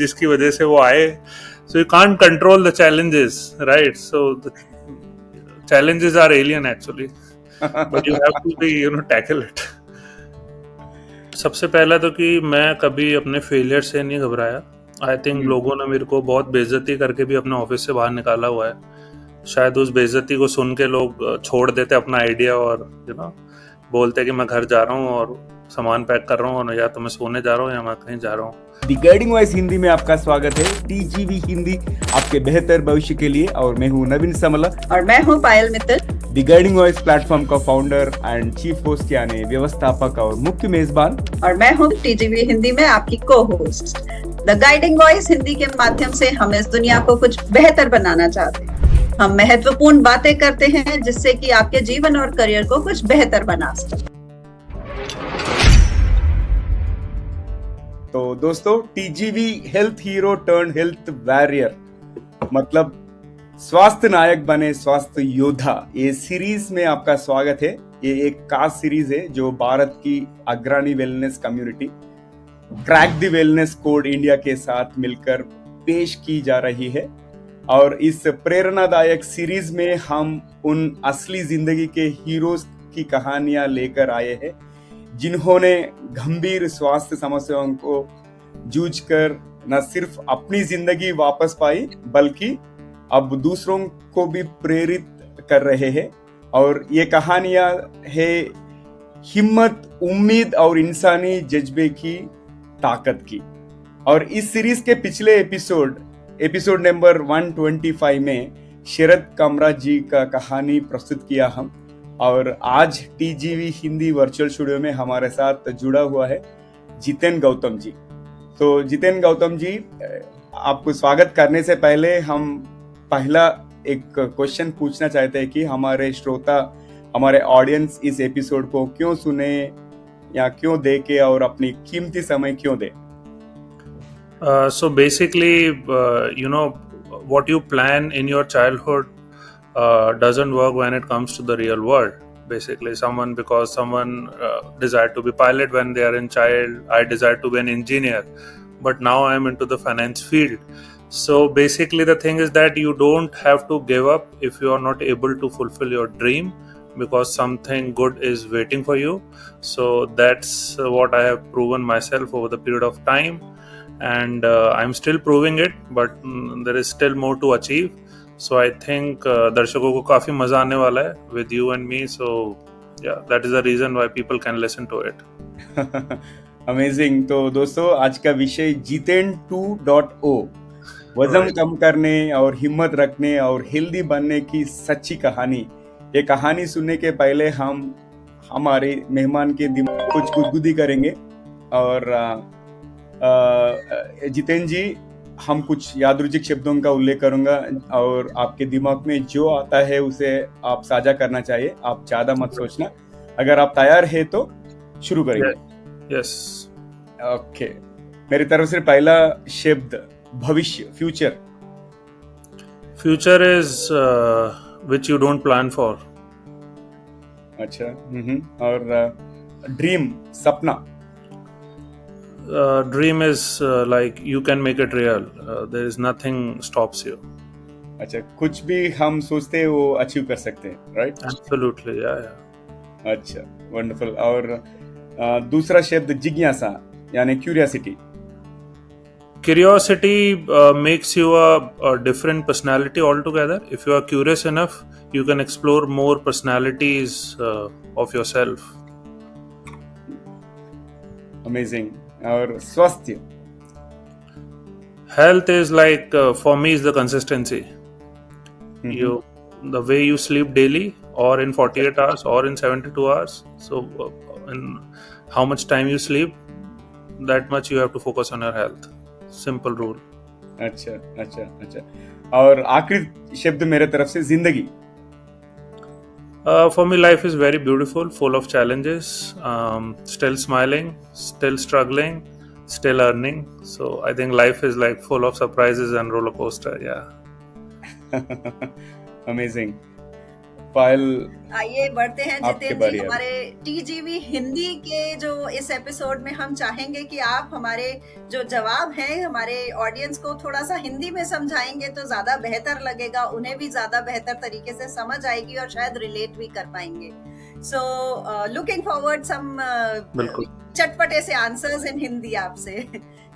जिसकी वजह से वो आए. So you can't control the challenges, right? So the challenges are alien actually, but you have to be, tackle it. सबसे पहला तो कि मैं कभी अपने फेलियर से नहीं घबराया. आई थिंक लोगों ने मेरे को बहुत बेइज्जती करके भी अपने ऑफिस से बाहर निकाला हुआ है. शायद उस बेइज्जती को सुन के लोग छोड़ देते अपना आइडिया और बोलते कि मैं घर जा रहा हूँ और सामान पैक कर रहा हूँ और या तो मैं सोने जा रहा हूँ या मैं कहीं जा रहा हूँ. दी गाइडिंग वॉइस हिंदी में आपका स्वागत है. टीजीवी हिंदी आपके बेहतर भविष्य के लिए. और मैं हूँ नवीन समला और मैं हूँ Payal Mittal. The guiding voice platform का फाउंडर एंड चीफ होस्ट यानी व्यवस्थापक और मुख्य मेजबान. और मैं हूँ टीजीवी हिंदी में आपकी को host. The guiding voice Hindi के माध्यम से हम इस दुनिया को कुछ बेहतर बनाना चाहते हैं. हम महत्वपूर्ण बातें करते हैं जिससे कि आपके जीवन और करियर को कुछ बेहतर बना सके. तो दोस्तों, TGV health hero turn health warrior, मतलब स्वास्थ्य नायक बने स्वास्थ्य योद्धा, ये सीरीज में आपका स्वागत है. ये एक खास सीरीज है जो भारत की अग्रणी wellness community crack the wellness code India के साथ मिलकर पेश की जा रही है. और इस प्रेरणादायक सीरीज में हम उन असली जिंदगी के हीरोज की कहानियां लेकर आए हैं जिन्होंने गंभीर स्वास्थ्य समस्याओं को जूझकर न सिर्फ अपनी जिंदगी वापस पाई बल्कि अब दूसरों को भी प्रेरित कर रहे हैं. और ये कहानियां है हिम्मत, उम्मीद और इंसानी जज्बे की ताकत की. और इस सीरीज के पिछले एपिसोड नंबर 125 में शरद कामरा जी का कहानी प्रस्तुत किया हम. और आज टीजीवी हिंदी वर्चुअल स्टूडियो में हमारे साथ जुड़ा हुआ है जितेन गौतम जी. तो जितेन गौतम जी, आपको स्वागत करने से पहले हम पहला एक क्वेश्चन पूछना चाहते हैं कि हमारे श्रोता, हमारे ऑडियंस इस एपिसोड को क्यों सुने या क्यों देखे और अपनी कीमती समय क्यों दे. So basically, what you plan in your childhood doesn't work when it comes to the real world. Basically, someone desired to be pilot when they are in child. I desired to be an engineer, but now I am into the finance field. So basically, the thing is that you don't have to give up if you are not able to fulfill your dream, because something good is waiting for you. So that's what I have proven myself over the period of time. And I'm still proving it, but there is still more to achieve. So I think दर्शकों को काफी मजा आने वाला है with you and me. So yeah, that is the reason why people can listen to it. Amazing. तो दोस्तों, आज का विषय जितेन 2.0, वजन कम करने और हिम्मत रखने और हेल्दी बनने की सच्ची कहानी. ये कहानी सुनने के पहले हम हमारे मेहमान के दिमाग कुछ गुदगुदी करेंगे. और जितेन जी, हम कुछ यादृच्छिक शब्दों का उल्लेख करूंगा और आपके दिमाग में जो आता है उसे आप साझा करना चाहिए. आप ज्यादा मत सोचना. अगर आप तैयार है तो शुरू करेंगे. Yes. ओके. मेरी तरफ से पहला शब्द भविष्य, future. Future is which you don't plan for. अच्छा. और ड्रीम, सपना. Dream is like you can make it real. There is nothing stops you. अच्छा, कुछ भी हम सोचते हैं वो अचीव कर सकते हैं, राइट? Absolutely, yeah. अच्छा, वंडरफुल. और दूसरा शब्द जिज्ञासा यानी curiosity. Curiosity makes you a different personality altogether. If you are curious enough, you can explore more personalities of yourself. Amazing. और स्वास्थ्य. Health is like for me is the consistency. The way you sleep daily or in 48 hours or in 72 hours. So in how much time you sleep, that much you have to focus on your health. Simple rule. अच्छा. और आखिरी शब्द मेरे तरफ से जिंदगी. For me, life is very beautiful, full of challenges, still smiling, still struggling, still earning. So I think life is like full of surprises and roller coaster. Yeah. Amazing. पायल, आइए बढ़ते हैं आपके जितेंद्र बारी जी। है। हमारे टीजीवी हिंदी के जो इस एपिसोड में हम चाहेंगे कि आप हमारे जो जवाब हैं हमारे ऑडियंस को थोड़ा सा हिंदी में समझाएंगे तो ज्यादा बेहतर लगेगा, उन्हें भी ज्यादा बेहतर तरीके से समझ आएगी और शायद रिलेट भी कर पाएंगे। सो लुकिंग फॉरवर्ड सम बिल्कुल। चटपटे से आंसर्स इन हिंदी आपसे।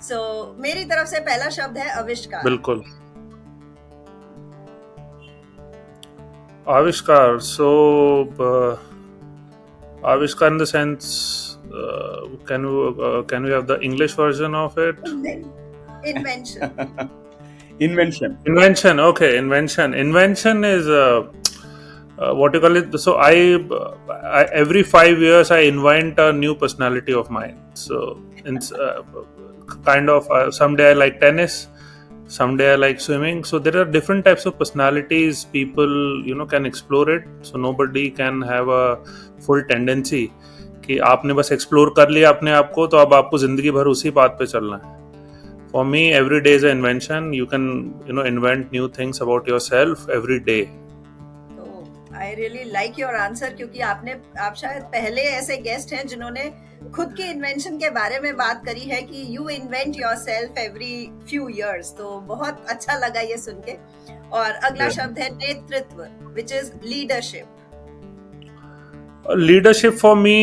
सो मेरी तरफ से पहला शब्द है आविष्कार। बिल्कुल। आविष्कार, so आविष्कार in the sense, can we have the English version of it? Invention. Invention. Okay, invention is what you call it. So I every 5 years I invent a new personality of mine. So it's kind of someday I like tennis, someday I like swimming. So there are different types of personalities. People can explore it. So nobody can have a full tendency कि आपने बस explore कर लिया अपने आप को तो अब आपको जिंदगी भर उसी बात पे चलना है. For me, every day is an invention. You can, invent new things about yourself every day. तो I really like your answer क्योंकि आप शायद पहले ऐसे गेस्ट हैं जिन्होंने खुद के इन्वेंशन के बारे में बात करी है कि you invent yourself every few years. तो बहुत अच्छा लगा ये सुन के. और अगला शब्द है नेतृत्व, which is leadership. Leadership for me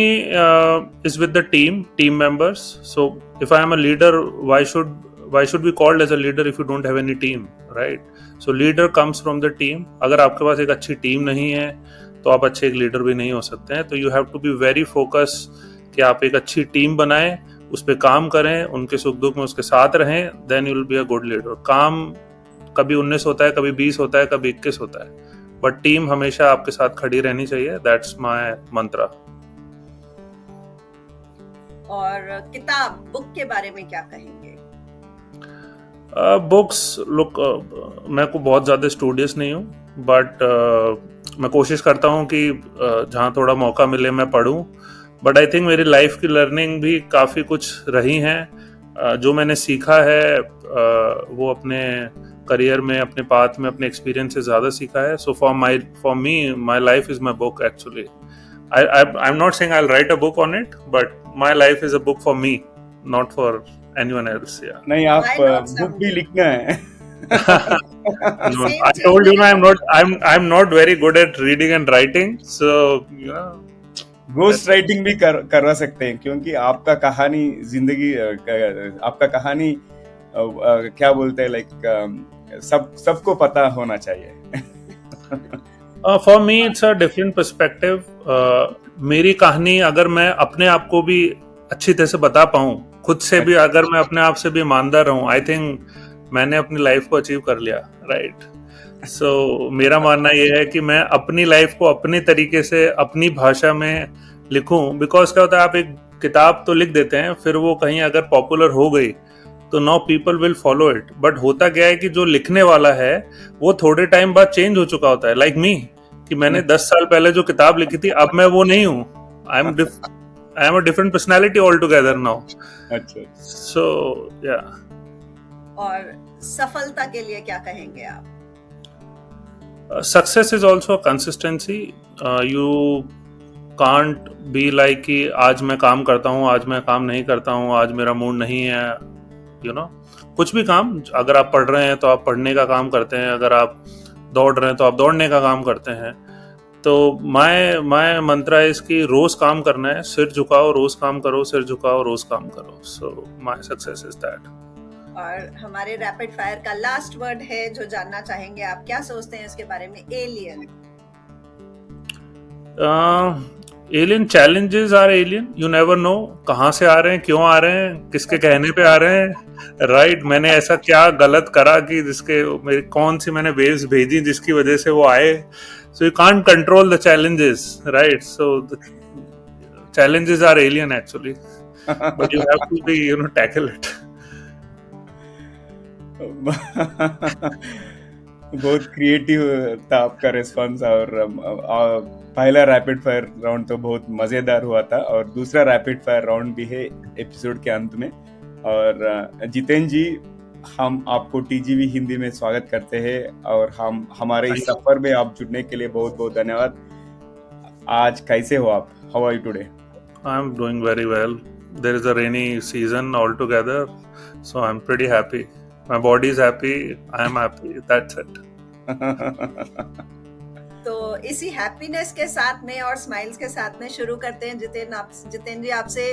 is with the team members. So if I am a leader, why should be called as a leader if you don't have any team, right? So leader comes from the team. अगर आपके पास एक अच्छी team नहीं है तो आप अच्छे एक लीडर भी नहीं हो सकते हैं. तो you have to be very focused कि आप एक अच्छी टीम बनाएं, उस पर काम करें, उनके सुख दुख में उसके साथ रहें, then you will be a good leader. काम कभी 19 होता है, कभी 20 होता है, कभी 21 होता है, बट टीम हमेशा आपके साथ खड़ी रहनी चाहिए. दैट्स माय मंत्रा. और किताब, बुक के बारे में क्या कहेंगे? बुक्स, लुक, मैं को बहुत ज़्यादा स्टूडियस नहीं हूँ, बट मैं कोशिश करता हूँ कि जहाँ थोड़ा मौका मिले मैं पढूं. बट आई थिंक मेरी लाइफ की लर्निंग भी काफ़ी कुछ रही हैं. जो मैंने सीखा है वो अपने करियर में, अपने पाथ में, अपने एक्सपीरियंस से ज़्यादा सीखा है. So for me my life is my book actually. I am not saying I will write a book on it, but my life is a book for me, not for anyone else. Yeah. नहीं, आप book भी लिखना है. No, I told you I'm not very good at reading and writing, so ghost writing भी करवा सकते हैं क्योंकि आपका कहानी जिंदगी, आपका कहानी क्या बोलते हैं, लाइक सबको पता होना चाहिए. For me it's a different perspective. मेरी कहानी अगर मैं अपने आप को भी अच्छी तरह से बता पाऊं, खुद से भी अगर मैं अपने आप से भी ईमानदार रहूं, आई थिंक मैंने अपनी लाइफ को अचीव कर लिया, राइट? सो मेरा मानना ये है कि मैं अपनी लाइफ को अपने तरीके से अपनी भाषा में लिखूं. बिकॉज क्या होता है, आप एक किताब तो लिख देते हैं, फिर वो कहीं अगर पॉपुलर हो गई तो now people will follow it. But होता क्या है कि जो लिखने वाला है वो थोड़े टाइम बाद चेंज हो चुका होता है. लाइक मी, कि मैंने 10 साल पहले जो किताब लिखी थी अब मैं वो नहीं हूँ. I am a different personality altogether now. अच्छा. So yeah. और सफलता के लिए क्या कहेंगे आप? Success is also a consistency. You can't be like कि आज मैं काम करता हूँ, आज मैं काम नहीं करता हूँ, आज मेरा मूड नहीं है. कुछ भी काम, अगर आप पढ़ रहे हैं तो आप पढ़ने का काम करते हैं, अगर आप दौड़ रहे हैं तो आप दौड़ने का काम करते हैं. तो माय मंत्रा इसकी रोज काम करना है. सिर झुकाओ, रोज काम करो, सिर झुकाओ, रोज काम करो. So my success is that. और हमारे रैपिड फायर का लास्ट वर्ड है जो जानना चाहेंगे आप, क्या सोचते हैं इसके बारे में? Alien. Alien, challenges are alien. You never know कहाँ से आ रहे हैं, क्यों आ रहे हैं, किसके कहने पे आ रहे हैं, राइट? मैंने ऐसा क्या गलत करा कि जिसके मेरी कौन सी मैंने वेव्स भेजी जिसकी वजह से वो आए. So you can't control the challenges, right? So the challenges are alien actually, but you have to be, tackle it. बहुत क्रिएटिव था आपका रिस्पॉन्स. और पहला रैपिड फायर राउंड तो बहुत मजेदार हुआ था, और दूसरा रैपिड फायर राउंड भी है एपिसोड के अंत में. और जितेंद्र जी, हम आपको टीजीवी हिंदी में स्वागत करते हैं, और हम हमारे इस सफर में आप जुड़ने के लिए बहुत बहुत धन्यवाद. आज कैसे हो आप? How are you today? I'm doing very well. There is a rainy season altogether, so I'm pretty happy. My body is happy. I am happy. That's it. तो इसी हैप्पीनेस के साथ में और स्माइल्स के साथ में शुरू करते हैं। जितेंद्र जी आपसे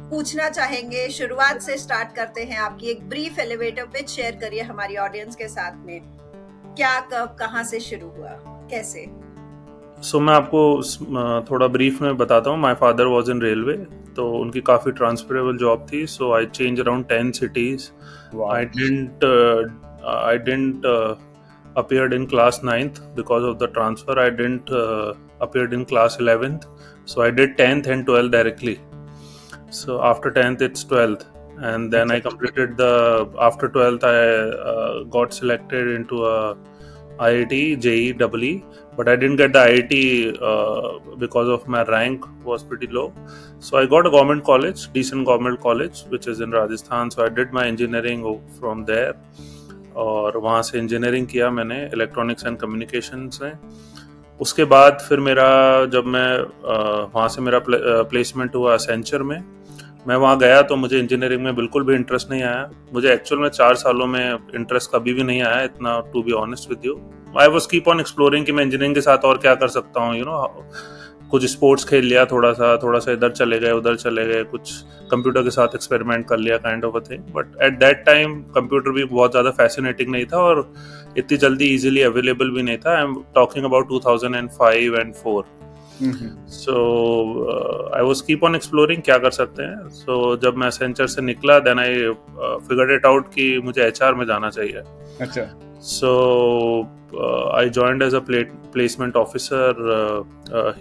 पूछना चाहेंगे, शुरुआत से स्टार्ट करते हैं। आपकी एक ब्रीफ एलिवेटर पिच शेयर करिए हमारी ऑडियंस के साथ में। क्या, कब, कहाँ से शुरू हुआ, कैसे? सो मैं आपको थोड़ा ब्रीफ में बताता हूँ। My father was in railway, तो उनकी काफ़ी ट्रांसफरेबल जॉब थी। So I change around 10 cities. I didn't appeared in class 9th because of the transfer. I didn't appeared in class 11th. So I did 10th and 12th directly. So after 10th it's 12th, and then I completed after 12th I got selected into a IIT JEE, but I didn't get the IIT because of my rank was pretty low. So I got a government college, decent government college, which is in Rajasthan. So I did my engineering from there. और वहाँ से engineering किया मैंने electronics and communications में। उसके बाद फिर जब मैं वहाँ से मेरा प्लेसमेंट हुआ एसेंचर में। मैं वहाँ गया तो मुझे इंजीनियरिंग में बिल्कुल भी इंटरेस्ट नहीं आया। मुझे एक्चुअल में 4 सालों में इंटरेस्ट कभी भी नहीं आया इतना, to be honest with you. I was keep on exploring कि मैं इंजीनियरिंग के साथ और क्या कर सकता हूँ, कुछ स्पोर्ट्स खेल लिया, थोड़ा सा इधर चले गए उधर चले गए, कुछ कंप्यूटर के साथ एक्सपेरिमेंट कर लिया, kind of a thing. But at that time computer भी बहुत ज़्यादा फैसिनेटिंग नहीं था और इतनी जल्दी इजीली अवेलेबल भी नहीं था। I am talking about 2005 and 4. So I was keep on exploring क्या कर सकते हैं। सो जब मैं एसेंचर से निकला, then I figured it out कि मुझे HR में जाना चाहिए। अच्छा। So I joined as a placement officer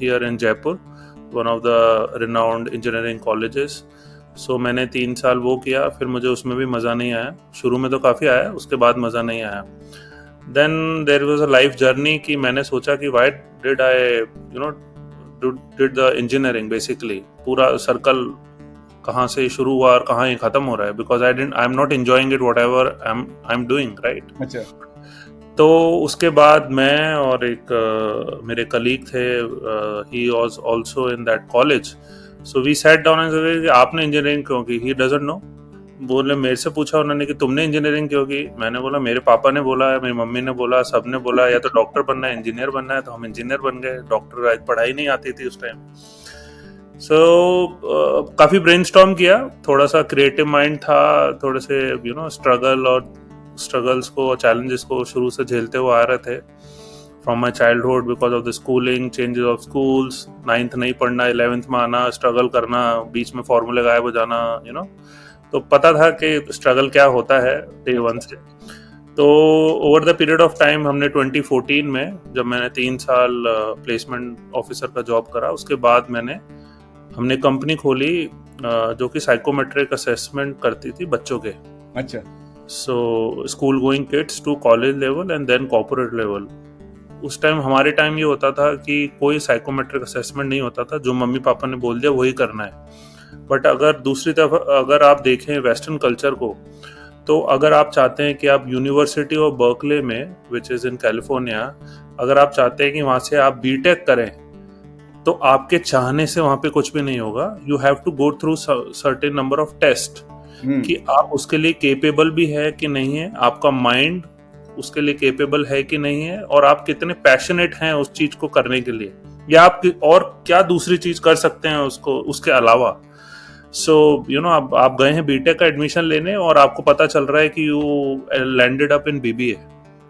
here in Jaipur, one of the renowned engineering colleges. So मैंने 3 साल वो किया, फिर मुझे उसमें भी मज़ा नहीं आया। शुरू में तो काफ़ी आया, उसके बाद मज़ा नहीं आया। Then there was a life journey कि मैंने सोचा कि why did I did the engineering basically, पूरा सर्कल कहाँ से शुरू हुआ और कहाँ ये ख़त्म हो रहा है, because I'm not enjoying it whatever I'm doing, right? अच्छा। तो उसके बाद मैं और एक मेरे कलीग थे, he was also in that college. So we sat down and said कि आपने इंजीनियरिंग क्यों की? He doesn't know. बोले, मेरे से पूछा उन्होंने कि तुमने इंजीनियरिंग क्यों की? मैंने बोला मेरे पापा ने बोला, मेरी मम्मी ने बोला, सब ने बोला या तो डॉक्टर बनना है, इंजीनियर बनना है, तो हम इंजीनियर बन गए। डॉक्टर पढ़ाई नहीं आती थी उस टाइम। सो काफ़ी ब्रेनस्टॉर्म किया, थोड़ा सा क्रिएटिव माइंड था, थोड़े से स्ट्रगल्स को और चैलेंजेस को शुरू से झेलते हुए आ रहे थे from my childhood because of the schooling, changes of schools, 9th नहीं पढ़ना, 11th में आना, स्ट्रगल करना, बीच में फॉर्मूले गायब हो जाना, तो पता था कि स्ट्रगल क्या होता है डे 1 से। तो over the period of time हमने 2014 में, जब मैंने 3 साल प्लेसमेंट ऑफिसर का जॉब करा, उसके बाद हमने कंपनी खोली जो कि साइकोमेट्रिक असेसमेंट करती थी बच्चों के। अच्छा। So school going kids to college level and then corporate level. उस टाइम हमारे टाइम ये होता था कि कोई साइकोमेट्रिक असेसमेंट नहीं होता था, जो मम्मी पापा ने बोल दिया वही करना है। बट अगर दूसरी तरफ अगर आप देखें वेस्टर्न कल्चर को, तो अगर आप चाहते हैं कि आप यूनिवर्सिटी ऑफ बर्कले में, विच इज़ इन कैलिफोर्निया, अगर आप चाहते हैं कि वहाँ से आप बीटेक करें, तो आपके चाहने से वहाँ पे कुछ भी नहीं होगा। You have to go through certain number of test कि आप उसके लिए केपेबल भी है कि नहीं है, आपका माइंड उसके लिए केपेबल है कि नहीं है, और आप कितने पैशनेट हैं उस चीज को करने के लिए, या आप और क्या दूसरी चीज कर सकते हैं उसके अलावा। सो आप गए हैं बीटेक का एडमिशन लेने और आपको पता चल रहा है कि you landed up in BBA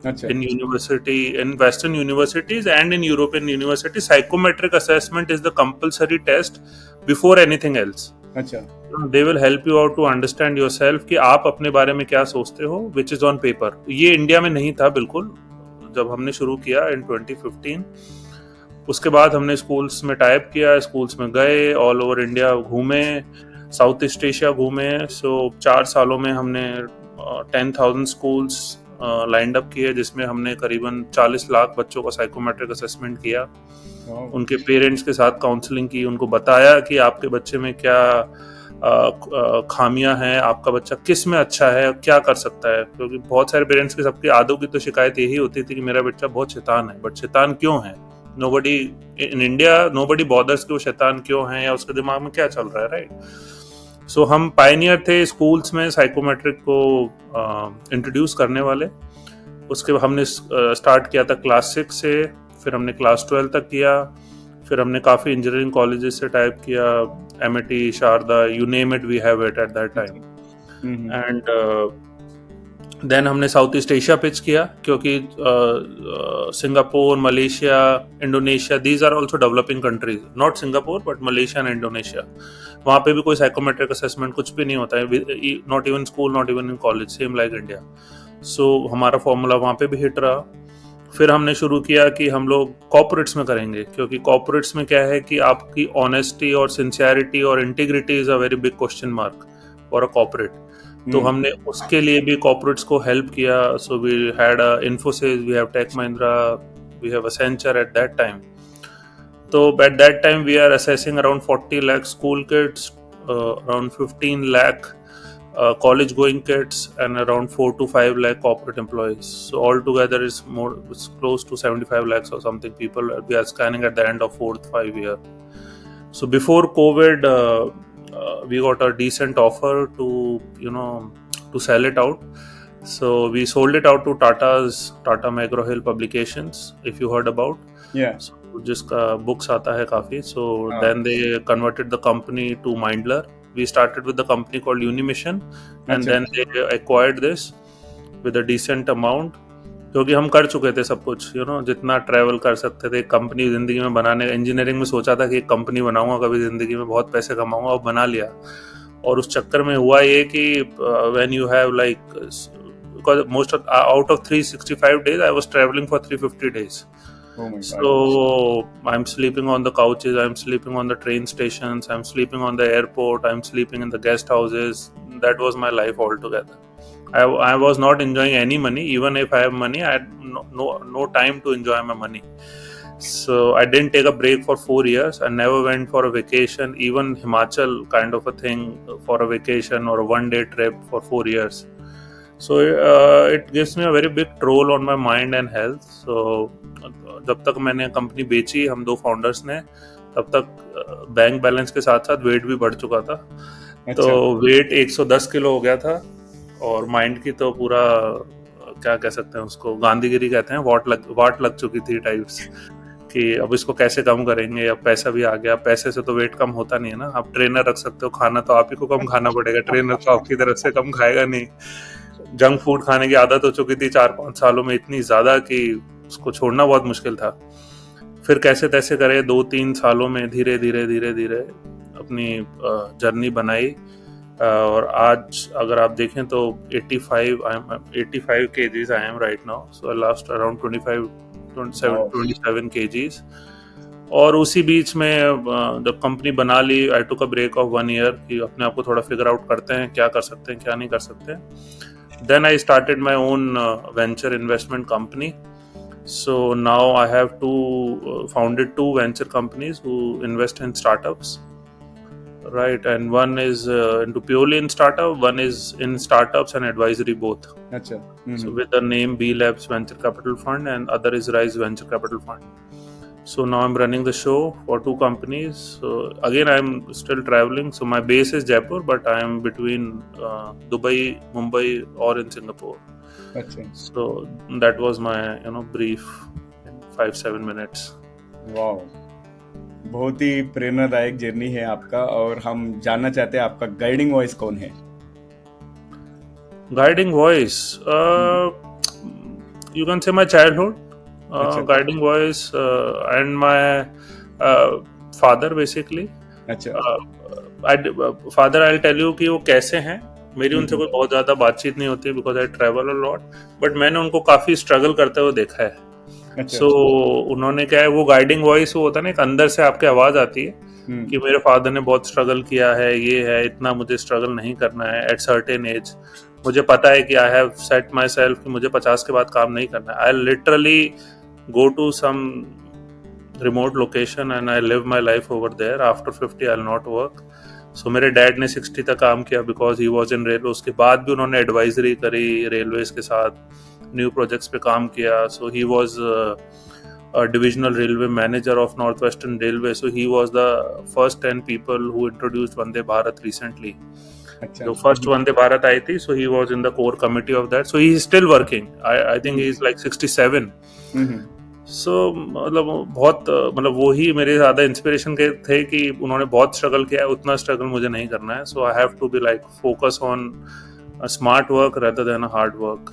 in university, in Western universities and in European universities. Psychometric assessment is the compulsory test before anything else. अच्छा। They will help you out to understand yourself कि आप अपने बारे में क्या सोचते हो, which is on paper. ये इंडिया में नहीं था बिल्कुल जब हमने शुरू किया in 2015। उसके बाद हमने स्कूल्स में टाइप किया, स्कूल्स में गए, ऑल ओवर इंडिया घूमे, साउथ ईस्ट एशिया घूमे। सो 4 सालों में हमने 10,000 स्कूल्स लाइंड अप किए, जिसमें हमने करीबन 40 लाख बच्चों का साइकोमेट्रिक असेसमेंट किया। उनके पेरेंट्स के साथ काउंसलिंग की, उनको बताया कि आपके बच्चे में क्या खामियां हैं, आपका बच्चा किस में अच्छा है, क्या कर सकता है। क्योंकि बहुत सारे पेरेंट्स की सबकी आदों की तो शिकायत यही होती थी कि मेरा बच्चा बहुत शैतान है। बट शैतान क्यों है, nobody in India, nobody bothers कि वो शैतान क्यों है या उसके दिमाग में क्या चल रहा है, राइट। सो हम पायनियर थे स्कूल्स में साइकोमेट्रिक को इंट्रोड्यूस करने वाले। उसके बाद हमने स्टार्ट किया था क्लास 6 से, फिर हमने क्लास 12 तक किया, फिर हमने काफ़ी इंजीनियरिंग कॉलेजेस से टाइप किया, MIT, Sharda, you name it, we have it at that time. And then हमने साउथ ईस्ट एशिया पिच किया, क्योंकि Singapore, Malaysia, Indonesia, these are also developing countries, not Singapore but Malaysia and Indonesia. वहाँ पे भी कोई psychometric assessment कुछ भी नहीं होता है, not even school, not even in college, same like India. So हमारा फॉर्मूला वहाँ पे भी हिट रहा। फिर हमने शुरू किया कि हम लोग कॉर्पोरेट्स में करेंगे, क्योंकि कॉर्पोरेट्स में क्या है कि आपकी ऑनेस्टी और सिंसियरिटी और integrity is a very big question mark for a corporate. तो हमने उसके लिए भी कॉर्पोरेट्स को हेल्प किया। So we had Infosys, we have tech Mahindra, we have Accenture at that time. तो at that time we are assessing around 40 lakh school kids, around 15 lakh college going kids, and around 4 to 5 lakh corporate employees. So altogether it's close to 75 lakhs or something people we are scanning at the end of 4th 5 year. So before COVID, we got a decent offer to to sell it out. So we sold it out to Tata McGraw Hill Publications, if you heard about. Yeah. So जिसका books आता है काफी. So then they converted the company to Mindler. We started with the company called Unimission, and then they acquired this with a decent amount, क्योंकि हम कर चुके थे सब कुछ, जितना ट्रैवल कर सकते थे। कंपनी जिंदगी में बनाने, इंजीनियरिंग में सोचा था कि एक कंपनी बनाऊंगा कभी जिंदगी में, बहुत पैसे कमाऊंगा, और बना लिया। और उस चक्कर में हुआ ये कि when you have like, because most of out of 365 days I was traveling for 350 days. Oh my God. So I'm sleeping on the couches, I'm sleeping on the train stations, I'm sleeping on the airport, I'm sleeping in the guest houses. That was my life altogether. I was not enjoying any money. Even if I have money, I had no time to enjoy my money. So I didn't take a break for 4 years. I never went for a vacation, even Himachal kind of a thing for a vacation or a one-day trip for 4 years. So it gives me a very big toll on my mind and health. So जब तक मैंने company बेची, हम 2 founders ने, तब तक bank balance के साथ साथ वेट भी बढ़ चुका था। तो वेट 110 किलो हो गया था, और माइंड की तो पूरा क्या कह सकते हैं उसको, गांधीगिरी कहते हैं, वाट लग चुकी थी टाइप्स, कि अब इसको कैसे कम करेंगे। अब पैसा भी आ गया, पैसे से तो वेट कम होता नहीं है ना। आप ट्रेनर रख सकते हो, खाना तो आप ही को कम खाना पड़ेगा, ट्रेनर तो आपकी तरफ से कम खाएगा नहीं। जंक फूड खाने की आदत हो चुकी थी 4-5 सालों में, इतनी ज्यादा कि उसको छोड़ना बहुत मुश्किल था। फिर कैसे तैसे करे 2-3 सालों में धीरे धीरे अपनी जर्नी बनाई, और आज अगर आप देखें तो 85 kgs I am right now. So I lost around 27 kgs। और उसी बीच में जब कंपनी बना ली, आई टुक अ ब्रेक ऑफ 1 year कि अपने आप को थोड़ा फिगर आउट करते हैं, क्या कर सकते हैं क्या नहीं कर सकते। Then I started my own venture investment company. So now I have founded 2 venture companies who invest in startups, right? And one is into purely in startup, one is in startups and advisory both. Achha. So with the name B Labs Venture Capital Fund, and other is Rise Venture Capital Fund. So now I'm running the show for 2 companies. So again, I'm still traveling. So my base is Jaipur, but I am between Dubai, Mumbai, or in Singapore. अच्छा. So that was my brief in 5-7 minutes. Wow, बहुत ही प्रेरणादायक journey है आपका, और हम जानना चाहते हैं आपका गाइडिंग वॉइस कौन है? Guiding voice, you can say my childhood. Guiding voice and my father basically. अच्छा. Father, I'll tell you कि वो कैसे हैं। मेरी उनसे कोई बहुत ज्यादा बातचीत नहीं होती, because I travel a lot, but मैंने उनको काफी स्ट्रगल करते हुए देखा है। अच्छा. सो उन्होंने क्या है, वो गाइडिंग वॉइस वो होता है ना, एक अंदर से आपके आवाज आती है कि मेरे फादर ने बहुत स्ट्रगल किया है, ये है, इतना मुझे स्ट्रगल नहीं करना है एट सर्टेन एज। मुझे पता है कि I have set my self कि मुझे 50 के बाद काम नहीं करना है। I literally go to some remote location and I live my life over there. After 50 I'll not work. So मेरे डैड ने 60 तक काम किया because he was in railway. उसके बाद भी उन्होंने एडवाइजरी करी रेलवेज के साथ, न्यू प्रोजेक्ट्स पे काम किया। So he was a divisional railway manager of Northwestern Railway. So he was the first 10 people who introduced Vande Bharat recently. अच्छा जो फर्स्ट वंदे भारत आई थी, so he was in the core committee of that. So he is still working. I think he is like 67. सो मतलब बहुत मतलब वो ही मेरे ज़्यादा inspiration के थे कि उन्होंने बहुत स्ट्रगल किया है, उतना स्ट्रगल मुझे नहीं करना है. So I have to be like focus on smart work rather than hard work.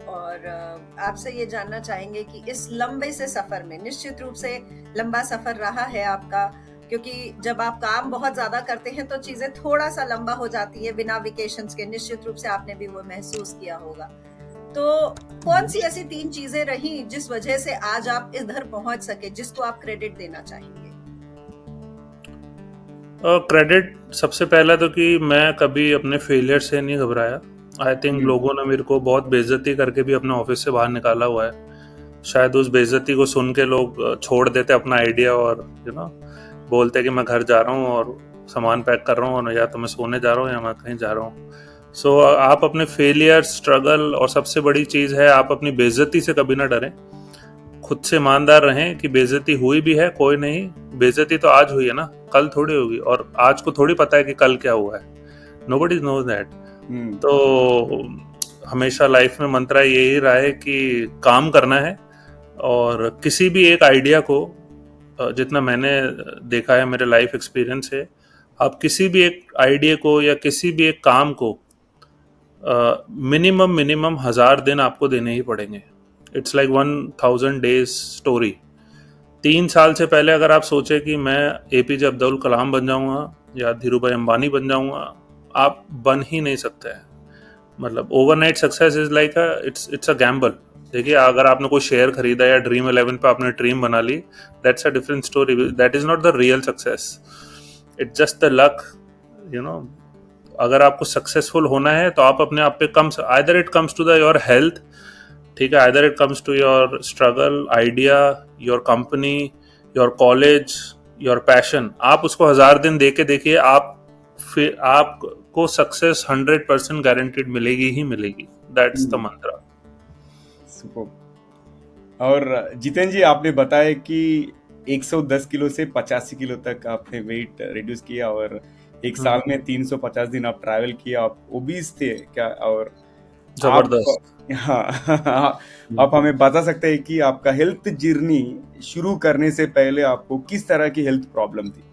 और आपसे ये जानना चाहेंगे कि इस लंबे से सफर में, निश्चित रूप से लंबा सफर रहा है आपका, क्योंकि जब आप काम बहुत ज्यादा करते हैं तो चीजें थोड़ा सा लंबा हो जाती है बिना वेकेशंस के. निश्चित रूप से आपने भी वो महसूस किया होगा. तो कौन सी ऐसी 3 चीजें रही जिस वजह से आज आप इधर पहुंच सके, जिसको आप क्रेडिट देना चाहेंगे? क्रेडिट सबसे पहला तो कि मैं कभी अपने फेलियर से नहीं घबराया. आई थिंक लोगों ने मेरे को बहुत बेइज्जती करके भी अपने ऑफिस से बाहर निकाला हुआ है. शायद उस बेइज्जती को सुन के लोग छोड़ देते अपना आइडिया और बोलते कि मैं घर जा रहा हूँ और सामान पैक कर रहा हूँ, या तो मैं सोने जा रहा हूँ या मैं कहीं जा रहा हूँ. सो आप अपने फेलियर, स्ट्रगल, और सबसे बड़ी चीज़ है आप अपनी बेइज्जती से कभी ना डरें. खुद से ईमानदार रहें कि बेइज्जती हुई भी है, कोई नहीं, बेइज्जती तो आज हुई है ना, कल थोड़ी होगी, और आज को थोड़ी पता है कि कल क्या हुआ है. Nobody knows that. तो हमेशा लाइफ में मंत्र यही रहा है कि काम करना है, और किसी भी एक आइडिया को, जितना मैंने देखा है मेरे लाइफ एक्सपीरियंस से, आप किसी भी एक आइडिया को या किसी भी एक काम को मिनिमम 1000 दिन आपको देने ही पड़ेंगे. It's like 1000 days story. 3 साल से पहले अगर आप सोचे कि मैं एपीजे अब्दुल कलाम बन जाऊंगा या धीरूभाई अंबानी बन जाऊंगा, आप बन ही नहीं सकते हैं. मतलब overnight success is like it's a gamble. देखिए, अगर आपने कोई शेयर खरीदा या ड्रीम 11 पे आपने ड्रीम बना ली, that's a different story. That is not the real success. It's just the luck. अगर आपको सक्सेसफुल होना है तो आप अपने आप पे either it comes to the your health, ठीक है, either it comes to your struggle, idea, your company, your college, your passion. आप उसको 1000 दिन दे के देखिए, फिर आपको सक्सेस 100% गारंटीड मिलेगी ही मिलेगी. दैट्स द मंत्र. और जितेंद्र जी, आपने बताया कि 110 किलो से 85 किलो तक आपने वेट रिड्यूस किया, और एक साल में 350 दिन आप ट्रैवल किया. आप ओबीस थे क्या? और जबरदस्त. हाँ, आप हमें बता सकते हैं कि आपका हेल्थ जर्नी शुरू करने से पहले आपको किस तरह की हेल्थ प्रॉब्लम थी?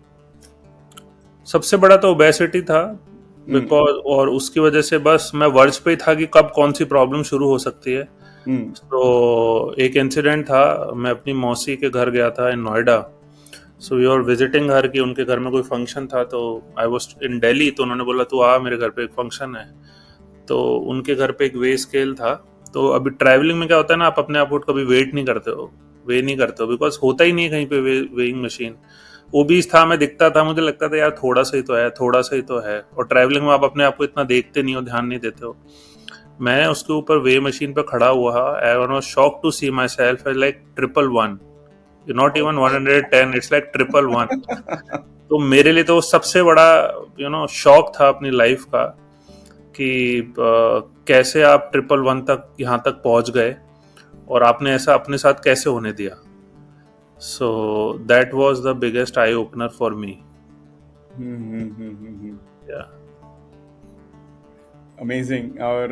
सबसे बड़ा तो ओबेसिटी था, बिकॉज, और उसकी वजह से बस मैं वर्ज पे ही था कि कब कौन सी प्रॉब्लम शुरू हो सकती है. तो एक इंसिडेंट था, मैं अपनी मौसी के घर गया था in Noida. So we are visiting her, कि उनके घर में कोई फंक्शन था. तो आई वाज इन दिल्ली, तो उन्होंने बोला तू आ, मेरे घर पे एक फंक्शन है. तो उनके घर पे एक वे स्केल था. तो अभी ट्रैवलिंग में क्या होता है ना, आप अपने आप को कभी वे नहीं करते हो, बिकॉज होता ही नहीं कहीं पे वेइंग मशीन. ओबीस था, मैं दिखता था, मुझे लगता था यार थोड़ा सा ही तो है. और ट्रैवलिंग में आप अपने आप को इतना देखते नहीं हो, ध्यान नहीं देते हो. मैं उसके ऊपर वे मशीन पे खड़ा हुआ, I was shocked to see myself like 111. Not even 110, it's like 111. तो मेरे लिए तो सबसे बड़ा शॉक था अपनी लाइफ का, कि कैसे आप 111 तक यहाँ तक पहुँच गए, और आपने ऐसा अपने साथ कैसे होने दिया. So that was the biggest eye opener for me. Amazing. और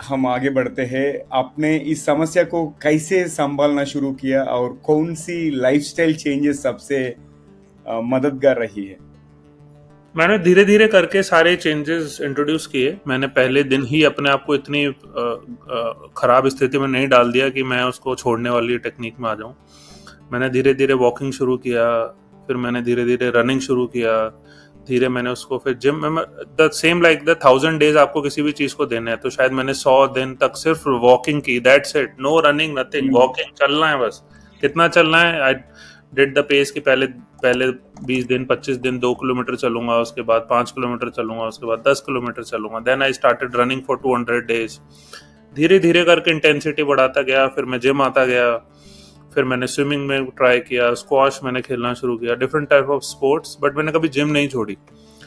हम आगे बढ़ते हैं. आपने इस समस्या को कैसे संभालना शुरू किया, और कौन सी लाइफस्टाइल चेंजेस सबसे मददगार रही है? मैंने धीरे धीरे करके सारे चेंजेस इंट्रोड्यूस किए. मैंने पहले दिन ही अपने आप को इतनी खराब स्थिति में नहीं डाल दिया कि मैं उसको छोड़ने वाली टेक्निक में आ जाऊं. मैंने धीरे धीरे वॉकिंग शुरू किया, फिर मैंने धीरे धीरे रनिंग शुरू किया, धीरे मैंने उसको फिर जिम में, the same like the 1000 days आपको किसी भी चीज को देना है, तो शायद मैंने 100 दिन तक सिर्फ वॉकिंग की. That's it, no running, nothing, walking. चलना है बस. कितना चलना है? आई डिड द पेस कि पहले 20 दिन 25 दिन 2 किलोमीटर चलूंगा, उसके बाद 5 किलोमीटर चलूंगा, उसके बाद 10 किलोमीटर चलूंगा. Then I started running for 200 days. धीरे धीरे करके इंटेंसिटी बढ़ाता गया. फिर मैं जिम आता गया, फिर मैंने स्विमिंग में ट्राई किया, स्क्वाश मैंने खेलना शुरू किया, different type of sports. But मैंने कभी जिम नहीं छोड़ी.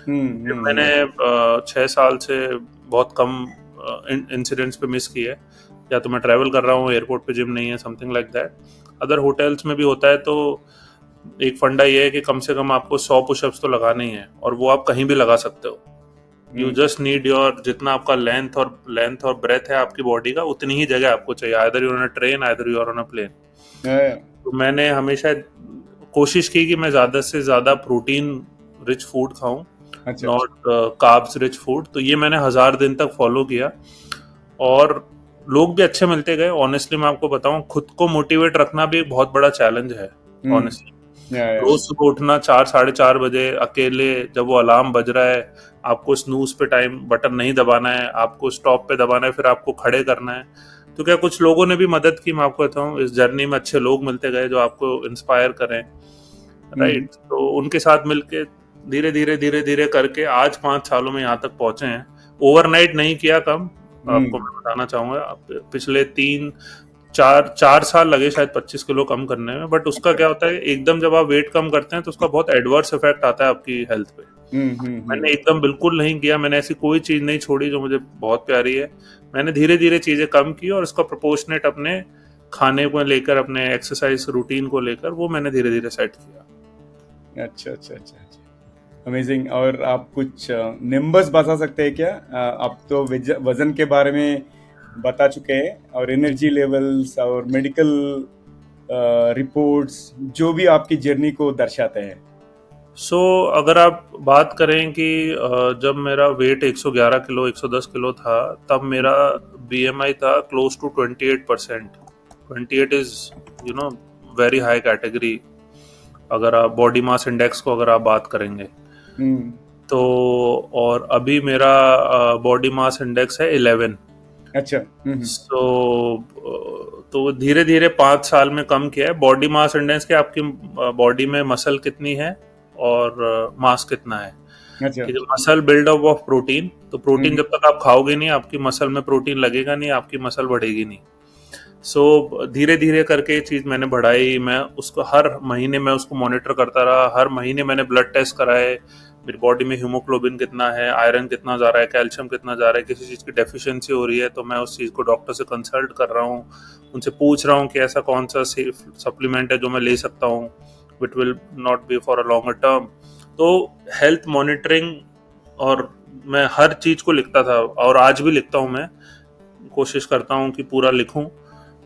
मैंने 6 साल से बहुत कम इंसिडेंट्स पे मिस किए. या तो मैं ट्रैवल कर रहा हूँ, एयरपोर्ट पे जिम नहीं है, something like that. Other hotels में भी होता है। तो एक फंडा ये है कि कम से कम आपको 100 पुशअप्स तो लगाने ही है, और वो आप कहीं भी लगा सकते हो। यू जस्ट नीड योर, जितना आपका लेंथ और ब्रेथ है आपकी बॉडी का, उतनी ही जगह आपको चाहिए। Either you on a train, either you are on a plane. तो मैंने हमेशा कोशिश की कि मैं ज्यादा से ज्यादा प्रोटीन रिच फूड खाऊं, नॉट कार्ब्स रिच फूड। तो ये मैंने 1000 दिन तक फॉलो किया, और लोग भी अच्छे मिलते गए। ऑनेस्टली मैं आपको बताऊं, खुद को मोटिवेट रखना भी एक बहुत बड़ा चैलेंज है। ऑनेस्टली रोज सुबह उठना 4-4:30 बजे अकेले, जब वो अलार्म बज रहा है, आपको स्नूज पे टाइम बटन नहीं दबाना है, आपको स्टॉप पे दबाना है, फिर आपको खड़े करना है। तो क्या कुछ लोगों ने भी मदद की, मैं आपको बताऊं, इस जर्नी में अच्छे लोग मिलते गए जो आपको इंस्पायर करें, राइट। तो उनके साथ मिलके धीरे धीरे धीरे धीरे करके आज 5 सालों में यहाँ तक पहुंचे हैं। ओवरनाइट नहीं किया कम, आपको मैं बताना चाहूंगा। पिछले 4 साल लगे शायद 25 किलो कम करने में। बट उसका क्या होता है, एकदम जब आप वेट कम करते हैं तो उसका बहुत एडवर्स इफेक्ट आता है आपकी हेल्थ पे। मैंने एकदम बिल्कुल नहीं किया, मैंने ऐसी कोई चीज नहीं छोड़ी जो मुझे बहुत प्यारी है। मैंने धीरे धीरे चीजें कम की, और इसका प्रोपोर्शनेट अपने खाने को लेकर, अपने एक्सरसाइज रूटीन को लेकर, वो मैंने धीरे धीरे सेट किया। अच्छा, अमेजिंग। और आप कुछ नंबर्स बता सकते हैं क्या? आप तो वजन के बारे में बता चुके हैं, और एनर्जी लेवल्स और मेडिकल रिपोर्ट्स जो भी आपकी जर्नी को दर्शाते हैं। अगर आप बात करें कि जब मेरा वेट 111 किलो 110 किलो था, तब मेरा BMI था close to 28%। 28 is very high category, अगर आप बॉडी मास इंडेक्स को अगर आप बात करेंगे तो। और अभी मेरा बॉडी मास इंडेक्स है 11। अच्छा। तो धीरे धीरे 5 साल में कम किया है। बॉडी मास इंडेक्स के आपकी बॉडी में मसल कितनी है और मास कितना है। अच्छा। मसल बिल्डअप ऑफ प्रोटीन, तो प्रोटीन जब तक आप खाओगे नहीं, आपकी मसल में प्रोटीन लगेगा नहीं, आपकी मसल बढ़ेगी नहीं। धीरे धीरे करके चीज मैंने बढ़ाई। मैं उसको हर महीने मैं उसको मॉनिटर करता रहा। हर महीने मैंने ब्लड टेस्ट कराए, मेरी बॉडी में हीमोग्लोबिन कितना है, आयरन कितना जा रहा है, कैल्शियम कितना जा रहा है, किसी चीज की डेफिशिएंसी हो रही है तो मैं उस चीज को डॉक्टर से कंसल्ट कर रहा हूँ, उनसे पूछ रहा हूँ कि ऐसा कौन सा सप्लीमेंट है जो मैं ले सकता हूँ, which will not be for a longer term. तो हेल्थ मॉनिटरिंग, और मैं हर चीज को लिखता था, और आज भी लिखता हूँ। मैं कोशिश करता हूँ कि पूरा लिखूं।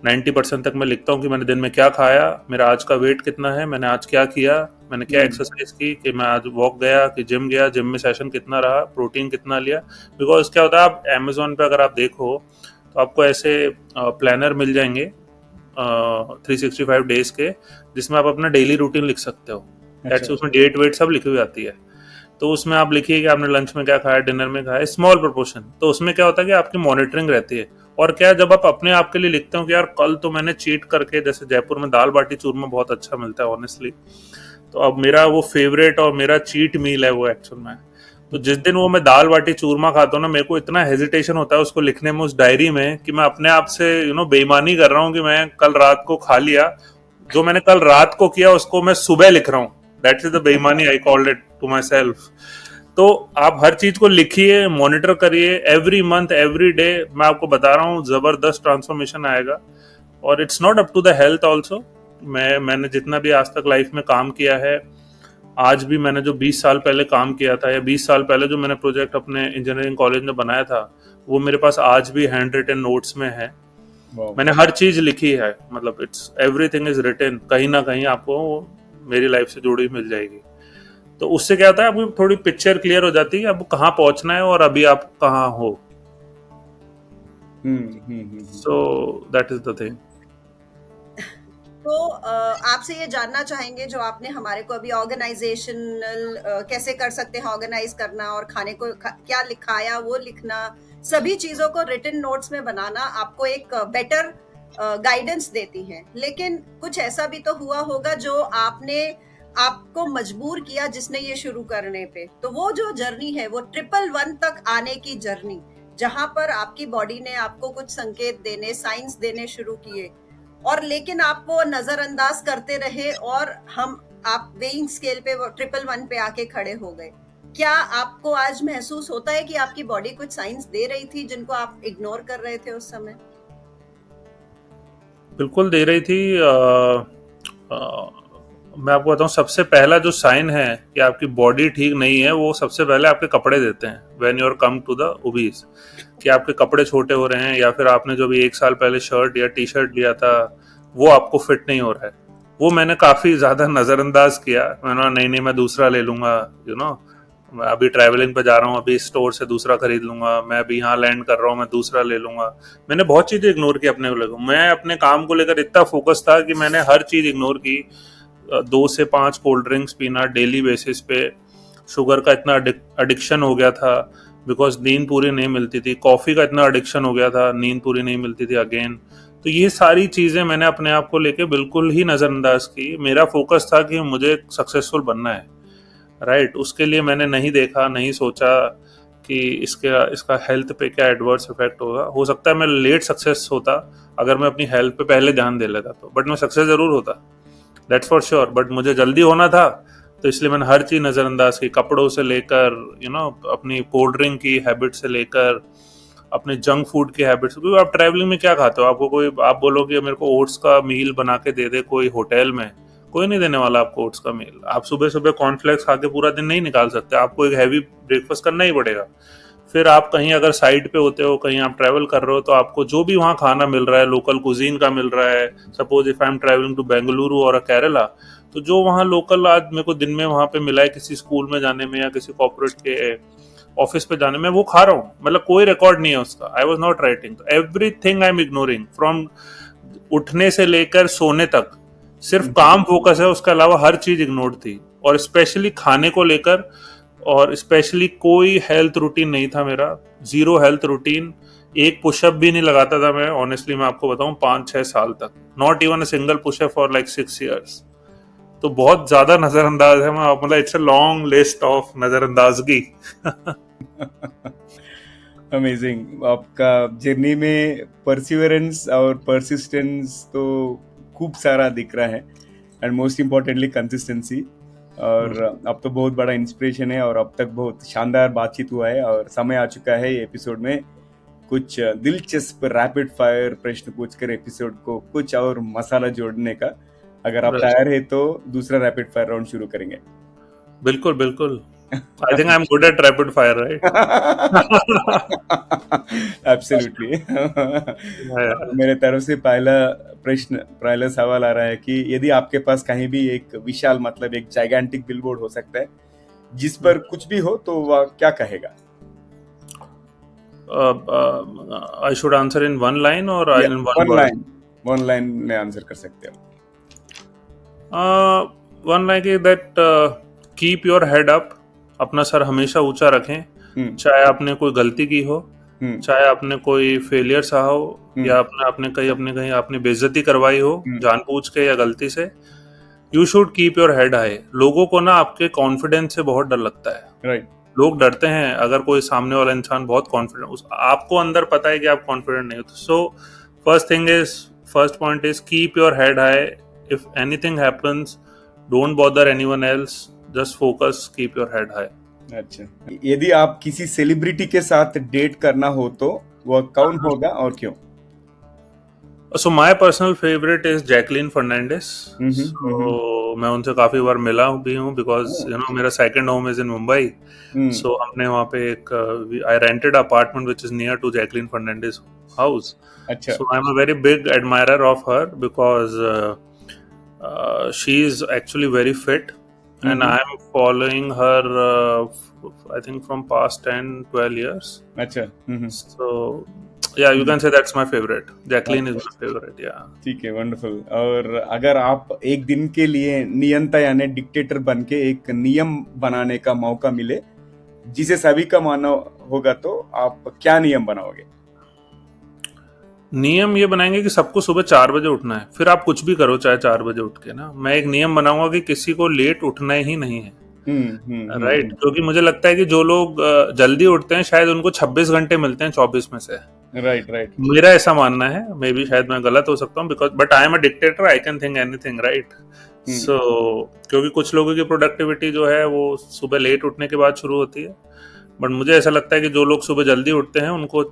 90% तक मैं लिखता हूँ कि मैंने दिन में क्या खाया, मेरा आज का वेट कितना है, मैंने आज क्या किया, मैंने क्या एक्सरसाइज की, कि मैं आज वॉक गया कि जिम गया, जिम में सेशन कितना रहा, प्रोटीन कितना लिया। बिकॉज क्या होता है, आप Amazon पे अगर आप देखो तो आपको ऐसे प्लानर मिल जाएंगे 365 डेज के, जिसमें आप अपना डेली रूटीन लिख सकते हो। अच्छा। उसमें डेट वेट सब लिखी हुई आती है। तो उसमें आप लिखिए कि आपने लंच में क्या खाया, डिनर में खाया, स्मॉल प्रोपोर्शन। तो उसमें क्या होता है कि आपकी मॉनिटरिंग रहती है। और क्या, जब आप अपने आप के लिए लिखते हो कि यार कल तो मैंने चीट करके, जैसे जयपुर में दाल बाटी चूरमा बहुत अच्छा मिलता है ऑनेस्टली, तो अब मेरा वो फेवरेट और मेरा चीट मील है वो एक्चुअल में। तो जिस दिन वो मैं दाल बाटी चूरमा खाता हूँ ना, मेरे को इतना हेजिटेशन होता है उसको लिखने में, उस डायरी में, कि मैं अपने आप से बेईमानी कर रहा हूँ कि मैं कल रात को खा लिया, जो मैंने कल रात को किया उसको मैं सुबह लिख रहा हूँ। दैट इज द बेईमानी, I called it to myself. तो आप हर चीज को लिखिए, मॉनिटर करिए, एवरी मंथ एवरी डे। मैं आपको बता रहा हूँ जबरदस्त ट्रांसफॉर्मेशन आएगा। और it's not up to the health also. मैंने जितना भी आज तक लाइफ में काम किया है, आज भी मैंने जो 20 साल पहले काम किया था, या 20 साल पहले जो मैंने प्रोजेक्ट अपने इंजीनियरिंग कॉलेज में बनाया था, वो मेरे पास आज भी हैंड रिटन नोट्स में है। मैंने हर चीज लिखी है, मतलब इट्स एवरीथिंग इज रिटन। कहीं ना कहीं आपको मेरी लाइफ से जुड़ी मिल जाएगी। तो उससे क्या होता है, आपको थोड़ी पिक्चर क्लियर हो जाती है कि आपको कहाँ पहुंचना है और अभी आप कहाँ हो। So that is the thing. तो आपसे ये जानना चाहेंगे, जो आपने हमारे को अभी ऑर्गेनाइजेशनल कैसे कर सकते हैं ऑर्गेनाइज करना, और खाने को क्या लिखाया वो लिखना, सभी चीजों को रिटन नोट्स में बनाना आपको एक बेटर गाइडेंस देती हैं। लेकिन कुछ ऐसा भी तो हुआ होगा जो आपको मजबूर किया जिसने ये शुरू करने पे। तो वो जो जर्नी है, वो 111 तक आने की जर्नी, जहां पर आपकी बॉडी ने आपको कुछ संकेत देने, साइंस देने शुरू किए, और लेकिन आप वो नजरअंदाज करते रहे, और आप वेइंग स्केल पे 111 पे आके खड़े हो गए। क्या आपको आज महसूस होता है कि आपकी बॉडी कुछ साइंस दे रही थी जिनको आप इग्नोर कर रहे थे उस समय? बिल्कुल दे रही थी। मैं आपको बताऊं, सबसे पहला जो साइन है कि आपकी बॉडी ठीक नहीं है, वो सबसे पहले आपके कपड़े देते हैं। When your come to the obese, कि आपके कपड़े छोटे हो रहे हैं, या फिर आपने जो भी 1 साल पहले शर्ट या टी शर्ट लिया था वो आपको फिट नहीं हो रहा है। वो मैंने काफी ज्यादा नजरअंदाज किया। मैंने कहा, नहीं नहीं, मैं दूसरा ले लूंगा, मैं अभी ट्रैवलिंग पे जा रहा हूँ, अभी स्टोर से दूसरा खरीद लूंगा, मैं अभी यहाँ लैंड कर रहा हूँ, मैं दूसरा ले लूंगा। मैंने बहुत चीजें इग्नोर की अपने को लेकर। मैं अपने काम को लेकर इतना फोकस था कि मैंने हर चीज इग्नोर की। 2 से 5 कोल्ड ड्रिंक्स पीना डेली बेसिस पे, शुगर का इतना एडिक्शन हो गया था बिकॉज नींद पूरी नहीं मिलती थी। कॉफी का इतना एडिक्शन हो गया था, नींद पूरी नहीं मिलती थी अगेन। तो ये सारी चीजें मैंने अपने आप को लेके बिल्कुल ही नजरअंदाज की। मेरा फोकस था कि मुझे सक्सेसफुल बनना है, राइट। उसके लिए मैंने नहीं देखा, नहीं सोचा कि इसका हेल्थ पे क्या एडवर्स इफेक्ट होगा। हो सकता है मैं लेट सक्सेस होता अगर मैं अपनी हेल्थ पे पहले ध्यान दे लेता, तो बट मैं सक्सेस जरूर होता, दैट्स फॉर श्योर। बट मुझे जल्दी होना था, तो इसलिए मैंने हर चीज नजरअंदाज की, कपड़ों से लेकर अपनी कोल्ड ड्रिंक की हैबिट से लेकर अपने जंक फूड की हैबिट्स। क्योंकि आप ट्रैवलिंग में क्या खाते हो, आपको कोई, आप बोलोगे मेरे को ओट्स का मील बना के दे दे कोई होटल में, कोई नहीं देने वाला आपको ओट्स का मील। आप सुबह सुबह कॉर्नफ्लेक्स खा के पूरा दिन नहीं निकाल सकते, आपको एक हैवी ब्रेकफास्ट करना ही पड़ेगा। फिर आप कहीं अगर साइड पे होते हो, कहीं आप ट्रैवल कर रहे हो, तो आपको जो भी वहाँ खाना मिल रहा है, लोकल कुजीन का मिल रहा है। Suppose if I am travelling to Bengaluru और केरला, तो जो वहाँ लोकल आज मेरे को दिन में वहाँ पे मिला है, किसी स्कूल में जाने में या किसी कॉर्पोरेट के ऑफिस पे जाने में, वो खा रहा हूँ। मतलब कोई रिकॉर्ड नहीं है उसका, I was not writing. Everything I am ignoring, from उठने से लेकर सोने तक सिर्फ काम फोकस है, उसके अलावा हर चीज इग्नोर थी। और स्पेशली खाने को लेकर, और स्पेशली कोई हेल्थ रूटीन नहीं था मेरा, जीरो हेल्थ रूटीन। एक पुशअप भी नहीं लगाता था मैं, ऑनेस्टली मैं आपको बताऊं, 5-6 साल तक, not even a single pushup for like 6 years। तो बहुत ज्यादा नजरअंदाज है मैं, मतलब it's a long list of नजरअंदाजगी। अमेजिंग। आपका जर्नी में परसिवरेंस और परसिस्टेंस तो खूब सारा दिख रहा है, एंड मोस्ट इम्पोर्टेंटली कंसिस्टेंसी। और अब तो बहुत बड़ा इंस्पिरेशन है, और अब तक बहुत शानदार बातचीत हुआ है, और समय आ चुका है एपिसोड में कुछ दिलचस्प रैपिड फायर प्रश्न पूछकर एपिसोड को कुछ और मसाला जोड़ने का। अगर आप तैयार है तो दूसरा रैपिड फायर राउंड शुरू करेंगे। बिल्कुल बिल्कुल। I think I'm good at rapid fire, right? Absolutely. मेरे तरफ से पहला सवाल आ रहा है कि यदि आपके पास कहीं भी एक विशाल, मतलब एक जाइगेंटिक बिलबोर्ड हो सकता है जिस पर कुछ भी हो, तो वह क्या कहेगा? I should answer in one line or in one word? One line में आंसर कर सकते हो। One line is that keep your head up, अपना सर हमेशा ऊंचा रखें। चाहे आपने कोई गलती की हो, चाहे आपने कोई फेलियर सहा हो, या आपने कहीं आपने बेइज्जती करवाई हो जानबूझ के या गलती से, you should keep your head high. लोगों को ना आपके कॉन्फिडेंस से बहुत डर लगता है, राइट। लोग डरते हैं अगर कोई सामने वाला इंसान बहुत कॉन्फिडेंट, आपको अंदर पता है कि आप कॉन्फिडेंट नहीं हो। So first point is keep your head high. If anything happens, don't bother anyone else, just focus, keep your head high. अच्छा, यदि आप किसी सेलिब्रिटी के साथ डेट करना हो तो वह कौन होगा और क्यों? So my personal favorite is Jacqueline Fernandez. So मैं उनसे काफी बार मिला भी हूँ, because मेरा second home is in Mumbai. So हमने वहाँ पे एक I rented an apartment which is near to Jacqueline Fernandez house. अच्छा. So I'm a very big admirer of her because she is actually very fit. And I'm following her, I think from past 10-12 years. अच्छा. So yeah, you can say that's my favorite. Jacqueline is my favorite. Yeah. ठीक है, wonderful. और अगर आप एक दिन के लिए नियंता यानी डिक्टेटर बन के एक नियम बनाने का मौका मिले जिसे सभी का मानना होगा, तो आप क्या नियम बनाओगे? नियम ये बनाएंगे कि सबको सुबह 4 बजे उठना है। फिर आप कुछ भी करो, चाहे 4 बजे उठ के ना, मैं एक नियम बनाऊंगा कि किसी को लेट उठना ही नहीं है। राइट, क्योंकि मुझे लगता है कि जो लोग जल्दी उठते हैं शायद उनको 26 घंटे मिलते हैं 24 में से। राइट। मेरा ऐसा मानना है, मे बी शायद मैं गलत हो सकता हूँ, because but I am a dictator, I can think anything, right. So क्योंकि कुछ लोगों की प्रोडक्टिविटी जो है वो सुबह लेट उठने के बाद शुरू होती है, बट मुझे ऐसा लगता है कि जो लोग सुबह जल्दी उठते हैं उनको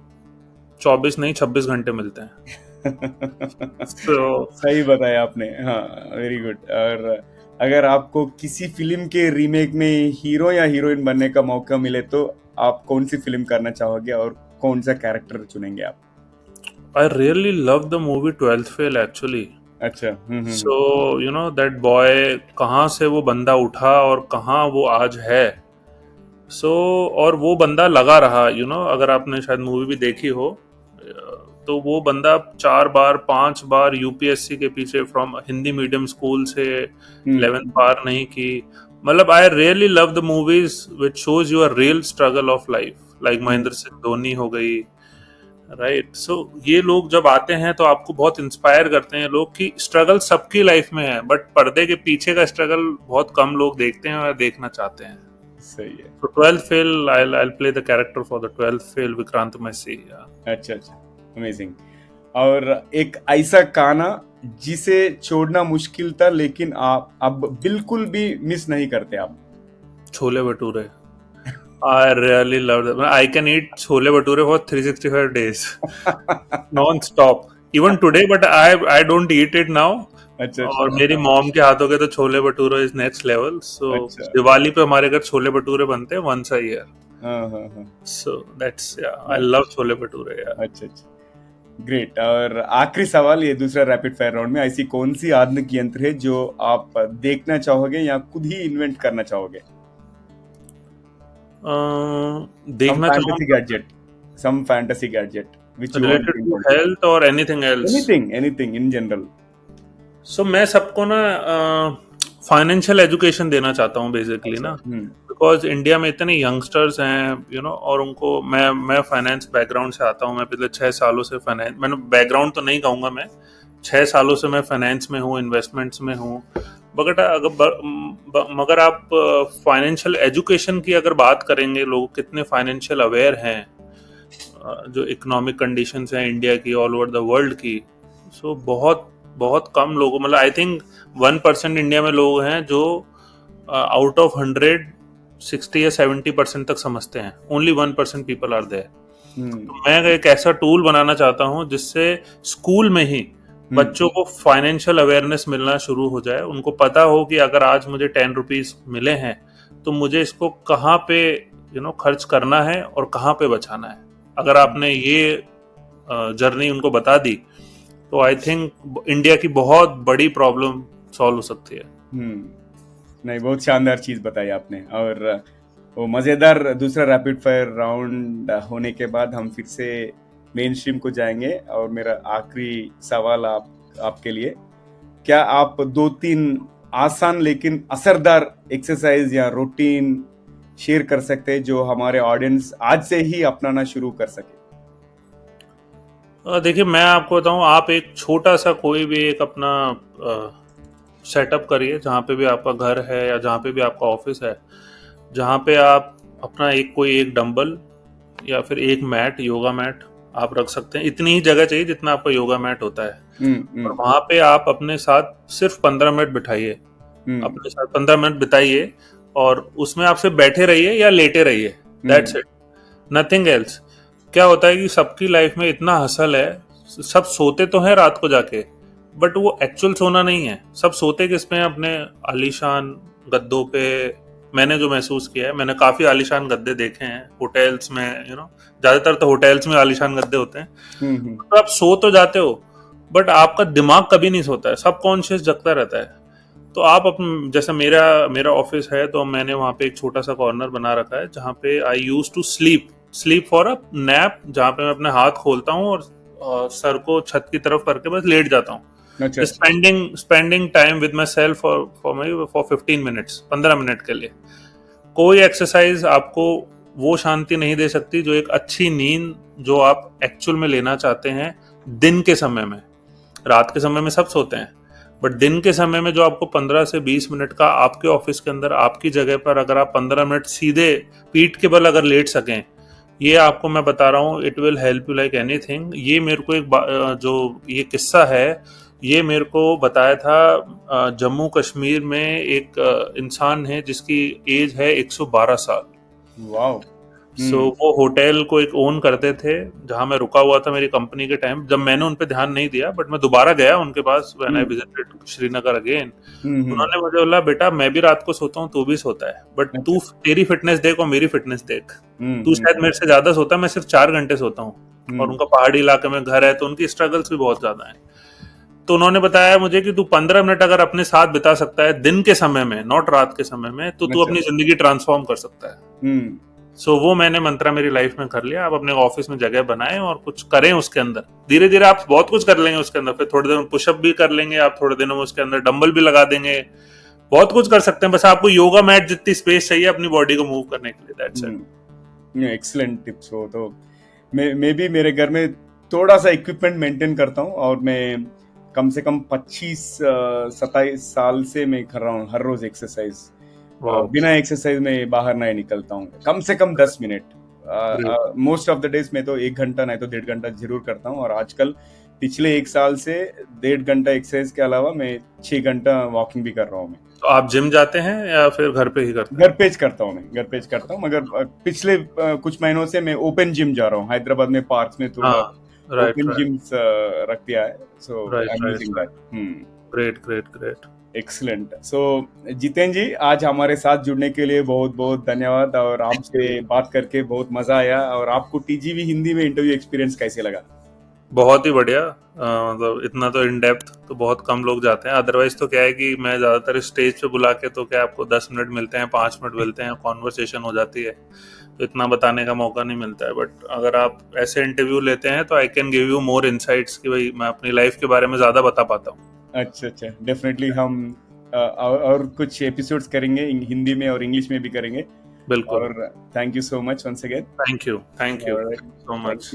24 नहीं 26 घंटे मिलते हैं। So सही बताया आपने, हाँ, वेरी गुड। और अगर आपको किसी फिल्म के रीमेक में हीरो या हीरोइन बनने का मौका मिले तो आप कौन सी फिल्म करना चाहोगे और कौन सा कैरेक्टर चुनेंगे आप? I really love the movie 12th Fail actually. अच्छा, So you know that boy, कहाँ से वो बंदा उठा और कहाँ वो आज है। सो और वो बंदा लगा रहा, अगर आपने शायद मूवी भी देखी हो, तो वो बंदा 4 बार 5 बार यूपीएससी के पीछे, फ्रॉम हिंदी मीडियम स्कूल से 11th पार नहीं की। मतलब I really love the movies which shows your real struggle of life, like Mahendra Singh Dhoni हो गई, राइट। सो ये लोग जब आते हैं तो आपको बहुत इंस्पायर करते हैं लोग कि स्ट्रगल सबकी लाइफ में है, बट पर्दे के पीछे का स्ट्रगल बहुत कम लोग देखते हैं और देखना चाहते हैं। सही है। So 12th fail, I'll play the character for the 12th fail, Vikrant Massey. Yeah. अच्छा अच्छा, अमेजिंग। और एक ऐसा गाना जिसे छोड़ना मुश्किल था लेकिन आप अब बिल्कुल भी मिस नहीं करते आप? Chole Bhature. I really love that. I can eat Chole Bhature for 365 days, non-stop. Even today, but I don't eat it now. अच्छा और अच्छा, मेरी मॉम के हाथों के तो chole bhature is next level. So अच्छा। दिवाली पे हमारे घर छोले भटूरे बनते हैं वंस अ ईयर। हाँ हाँ हाँ, so that's, I love chole bhature यार। अच्छा अच्छा, ग्रेट। और आखिरी सवाल, ये दूसरा रैपिड फायर राउंड में, ऐसी कौन सी आधुनिक यंत्र है जो आप देखना चाहोगे या खुद ही इन्वेंट करना चाहोगे? देखना some fantasy gadget which you want related to to invent. Health और anything else. anything in general. So मैं सबको ना फाइनेंशियल एजुकेशन देना चाहता हूँ बेसिकली ना, बिकॉज इंडिया में इतने यंगस्टर्स हैं और उनको, मैं फाइनेंस बैकग्राउंड से आता हूँ। मैं पिछले 6 सालों से फाइनेंस, मैंने बैकग्राउंड तो नहीं कहूँगा, मैं 6 सालों से मैं फाइनेंस में हूँ, इन्वेस्टमेंट्स में हूँ। मगर आप फाइनेंशियल एजुकेशन की अगर बात करेंगे, लोग कितने फाइनेंशियल अवेयर हैं, जो इकोनॉमिक कंडीशंस हैं इंडिया की, ऑल ओवर द वर्ल्ड की। सो बहुत बहुत कम लोगों, मतलब आई थिंक 1% इंडिया में लोग हैं जो आउट ऑफ 100 60 या 70% तक समझते हैं। Only 1% people are there. तो मैं एक ऐसा टूल बनाना चाहता हूँ जिससे स्कूल में ही बच्चों को फाइनेंशियल अवेयरनेस मिलना शुरू हो जाए। उनको पता हो कि अगर आज मुझे 10 रुपीज मिले हैं तो मुझे इसको कहाँ पे खर्च करना है और कहाँ पे बचाना है। अगर आपने ये जर्नी उनको बता दी तो आई थिंक इंडिया की बहुत बड़ी प्रॉब्लम सॉल्व हो सकती है। नहीं, बहुत शानदार चीज बताई आपने। और वो मजेदार दूसरा रैपिड फायर राउंड होने के बाद हम फिर से मेन स्ट्रीम को जाएंगे। और मेरा आखिरी सवाल आपके लिए, क्या आप 2-3 आसान लेकिन असरदार एक्सरसाइज या रूटीन शेयर कर सकते हैं जो हमारे ऑडियंस आज से ही अपनाना शुरू कर सके? देखिए, मैं आपको बताऊं, आप एक छोटा सा कोई भी एक अपना सेटअप करिए, जहाँ पे भी आपका घर है या जहाँ पे भी आपका ऑफिस है, जहाँ पे आप अपना कोई एक डंबल या फिर एक मैट, योगा मैट आप रख सकते हैं। इतनी ही जगह चाहिए जितना आपका योगा मैट होता है। और वहां पे आप अपने साथ सिर्फ 15 मिनट बिठाइए, अपने साथ 15 मिनट बिताइए और उसमें आप सिर्फ बैठे रहिए या लेटे रहिए। That's it, nothing else. क्या होता है कि सबकी लाइफ में इतना हसल है, सब सोते तो हैं रात को जाके, बट वो एक्चुअल सोना नहीं है। सब सोते किस पे हैं? अपने आलीशान गद्दों पे। मैंने जो महसूस किया है, मैंने काफी आलीशान गद्दे देखे हैं होटल्स में, ज्यादातर तो होटल्स में आलीशान गद्दे होते हैं। तो आप सो तो जाते हो बट आपका दिमाग कभी नहीं सोता है, सबकॉन्शियस जगता रहता है। तो आप जैसे मेरा ऑफिस है, तो मैंने वहां पे एक छोटा सा कॉर्नर बना रखा है जहाँ पे I use to sleep for a nap, जहाँ पे मैं अपने हाथ खोलता हूँ और सर को छत की तरफ करके बस लेट जाता हूँ। Spending time with my self for 15 minutes, 15 minute के लिए। कोई एक्सरसाइज आपको वो शांति नहीं दे सकती जो एक अच्छी नींद जो आप एक्चुअल में लेना चाहते हैं दिन के समय में। रात के समय में सब सोते हैं, बट दिन के समय में जो आपको 15 से 20 मिनट का आपके ऑफिस के अंदर आपकी जगह पर अगर आप 15 मिनट सीधे पीठ के बल अगर लेट सकें, ये आपको मैं बता रहा हूँ, it will help you like anything. ये मेरे को जो ये किस्सा है, ये मेरे को बताया था जम्मू कश्मीर में एक इंसान है जिसकी एज है 112 साल। वाओ। सो वो होटल को एक ओन करते थे जहां मैं रुका हुआ था मेरी कंपनी के टाइम, जब मैंने उन पे ध्यान नहीं दिया, बट मैं दोबारा गया उनके पास when I visited Srinagar again. उन्होंने मुझे बोला, बेटा मैं भी रात को सोता हूँ, तू भी सोता है, बट तू तेरी फिटनेस देख और मेरी फिटनेस देख। तू शायद मेरे से ज्यादा सोता है, मैं सिर्फ 4 घंटे सोता हूँ, और उनका पहाड़ी इलाके में घर है तो उनकी स्ट्रगल्स भी बहुत ज्यादा है। तो उन्होंने बताया मुझे कि तू 15 मिनट अगर अपने साथ बिता सकता है दिन के समय में, नॉट रात के समय में, तो तू अपनी जिंदगी ट्रांसफॉर्म कर सकता है। सो वो मैंने मंत्रा मेरी लाइफ में कर लिया। आप अपने ऑफिस में जगह बनाएं और कुछ करें उसके अंदर। धीरे धीरे आप बहुत कुछ कर लेंगे उसके अंदर, फिर थोड़े दिन पुशअप भी कर लेंगे आप, थोड़े दिनों में उसके अंदर डंबल भी लगा देंगे, बहुत कुछ कर सकते हैं। बस आपको योगा मैट जितनी स्पेस चाहिए अपनी बॉडी को मूव करने के लिए, दैट्स इट। एक्सीलेंट टिप्स हो। तो मैं भी मेरे घर में थोड़ा सा इक्विपमेंट मेंटेन करता हूँ, और मैं कम से कम 25-27 साल से मैं कर रहा हूँ हर रोज एक्सरसाइज। बिना एक्सरसाइज में बाहर नहीं निकलता हूँ, कम से कम 10 minute. Most of the days में तो 1 घंटा नहीं तो 1.5 घंटा जरूर करता हूँ। और आजकल पिछले 1 साल से 1.5 घंटा एक्सरसाइज के अलावा मैं 6 घंटा वॉकिंग भी कर रहा हूँ। मैं तो आप जिम जाते हैं या फिर घर पे ही करते हैं? घर पे करता हूँ, मैं घर पे करता हूँ, मगर पिछले कुछ महीनों से मैं ओपन जिम जा रहा हूँ। हैदराबाद में पार्क्स में थोड़ा ओपन जिम्स रख दिया है, so I am using that. Great. Excellent. So Jiten ji, आज हमारे साथ जुड़ने के लिए बहुत बहुत धन्यवाद, और आपसे बात करके बहुत मजा आया। और आपको टीजीवी हिंदी में इंटरव्यू एक्सपीरियंस कैसे लगा? बहुत ही बढ़िया। मतलब इतना तो इन डेप्थ तो बहुत कम लोग जाते हैं। अदरवाइज तो क्या है कि मैं ज्यादातर स्टेज पे बुला के तो क्या आपको 10 मिनट मिलते हैं, 5 मिनट मिलते हैं, कॉन्वर्सेशन हो जाती है, तो इतना बताने का मौका नहीं मिलता है। बट अगर आप ऐसे इंटरव्यू लेते हैं तो I can give you more insights कि भाई मैं अपनी लाइफ के बारे में ज्यादा बता पाता हूँ। अच्छा, डेफिनेटली हम और कुछ एपिसोड्स करेंगे, हिंदी में और इंग्लिश में भी करेंगे। बिल्कुल। और thank you so much once again. Thank you so much.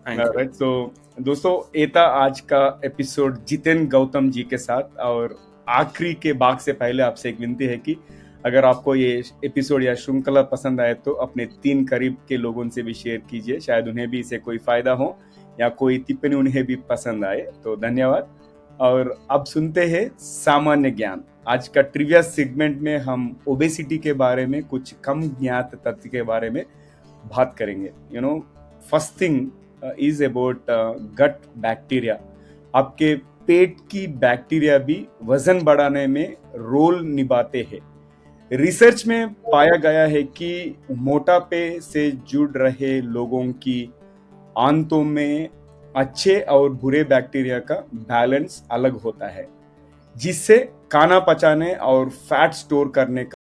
Right, तो दोस्तों ये था आज का एपिसोड जितेन गौतम जी के साथ। और आखिरी के भाग से पहले आपसे एक विनती है कि अगर आपको ये एपिसोड या श्रृंखला पसंद आए तो अपने 3 करीब के लोगों से भी शेयर कीजिए, शायद उन्हें भी इससे कोई फायदा हो या कोई टिप्पणी उन्हें भी पसंद आए। तो धन्यवाद। और अब सुनते हैं सामान्य ज्ञान। आज का ट्रिविया सेगमेंट में हम ओबेसिटी के बारे में, कुछ कम ज्ञात तथ्य के बारे में बात करेंगे। First thing is about gut bacteria. आपके पेट की बैक्टीरिया भी वजन बढ़ाने में रोल निभाते हैं। रिसर्च में पाया गया है कि मोटापे से जुड़ रहे लोगों की आंतों में अच्छे और बुरे बैक्टीरिया का बैलेंस अलग होता है, जिससे खाना पचाने और फैट स्टोर करने का